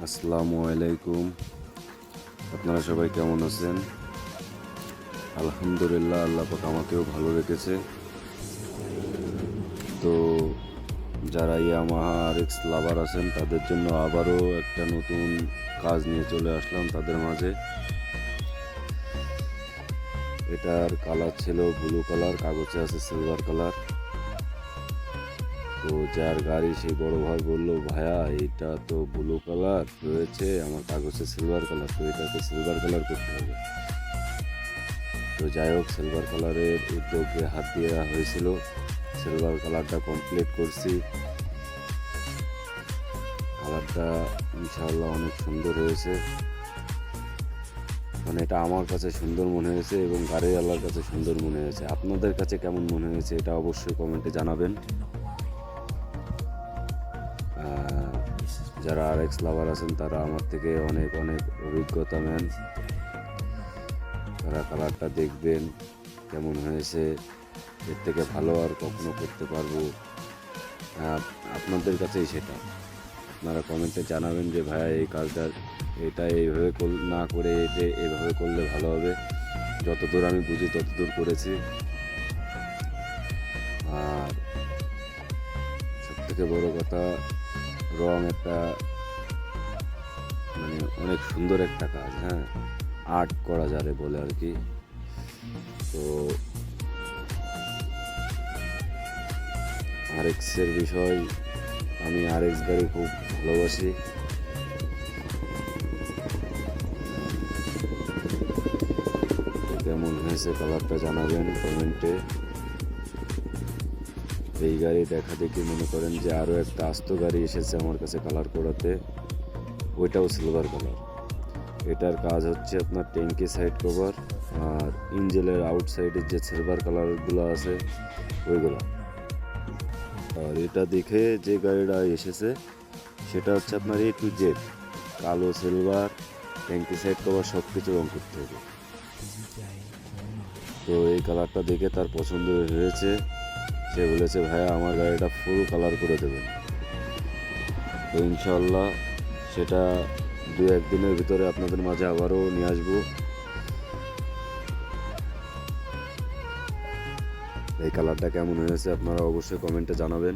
আসসালামু আলাইকুম। আপনারা সবাই কেমন আছেন? আলহামদুলিল্লাহ, আল্লাহ পাক আমাকেও ভালো রেখেছে। তো যারা ইয়ামাহা আরএক্স লাভার আছেন তাদের জন্য আবারও একটা নতুন কাজ নিয়ে চলে আসলাম তাদের মাঝে। এটার কালার ছিল ব্লু কালার, কাগজে আছে সিলভার কালার। তো যার গাড়ি সেই বড় ভাই বললো, ভাইয়া এটা তো ব্লু কালার রয়েছে, আমার কাগজে সিলভার কালার, তো এটাকে সিলভার কালার করতে হবে। তো যাই হোক, সিলভার কালারের উদ্যোগে হাত দেওয়া হয়েছিল, সিলভার কালারটা কমপ্লিট করছি। কালারটা ইনশাআল্লাহ অনেক সুন্দর হয়েছে, মানে এটা আমার কাছে সুন্দর মনে হয়েছে এবং গাড়িওয়ালার কাছে সুন্দর মনে হয়েছে। আপনাদের কাছে কেমন মনে হয়েছে এটা অবশ্যই কমেন্টে জানাবেন। যারা আরএক্স লাভার আছেন তারা আমার থেকে অনেক অনেক অভিজ্ঞতা নেন, তারা কালারটা দেখবেন কেমন হয়েছে, এর থেকে ভালো আর কখনো করতে পারবো। আপনাদের কাছেই সেটা, আপনারা কমেন্টে জানাবেন যে ভাইয়া এই কাজটা এটা এইভাবে না করে এটা এভাবে করলে ভালো হবে। যতদূর আমি বুঝি ততদূর করেছি। আর সবথেকে বড় কথা, রং একটা মানে অনেক সুন্দর একটা কাজ, হ্যাঁ, আর্ট করা যাবে বলে আর কি। তো আরএক্সের বিষয়, আমি আরএক্স গাড়ি খুব ভালোবাসি। কেমন হয়েছে কালারটা জানাবেন কমেন্টে। এই গাড়ি দেখা দেখি মনে করেন যে আরও একটা আস্ত গাড়ি এসেছে আমার কাছে কালার করাতে, ওইটাও সিলভার কালার। এটার কাজ হচ্ছে আপনার ট্যাঙ্কি সাইড কভার আর ইঞ্জিনের আউটসাইডের যে সিলভার কালারগুলো আছে ওইগুলো। আর এটা দেখে যে গাড়িটা এসেছে সেটা হচ্ছে আপনার A to Z, কালো, সিলভার, ট্যাঙ্কি সাইড কভার সব কিছু রং করতে হবে। তো এই কালারটা দেখে তার পছন্দ হয়েছে, সে বলেছে ভাইয়া আমার গাড়িটা ফুল কালার করে দেবেন। তো ইনশাল্লাহ সেটা 2-1 দিনের ভিতরে আপনাদের মাঝে আবারও নিয়ে আসবো। এই কালারটা কেমন হয়েছে আপনারা অবশ্যই কমেন্টে জানাবেন।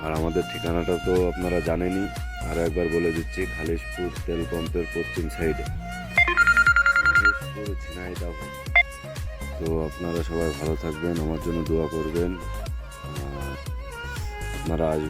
আর আমাদের ঠিকানাটা তো আপনারা জানেনই, আর একবার বলে দিচ্ছি, খালিশপুর তেল পাম্পের পশ্চিম সাইডে, খালিশপুর ঝিনাইদহ। তো আপনারা সবাই ভালো থাকবেন, আমার জন্য দোয়া করবেন। আপনারা আসবেন।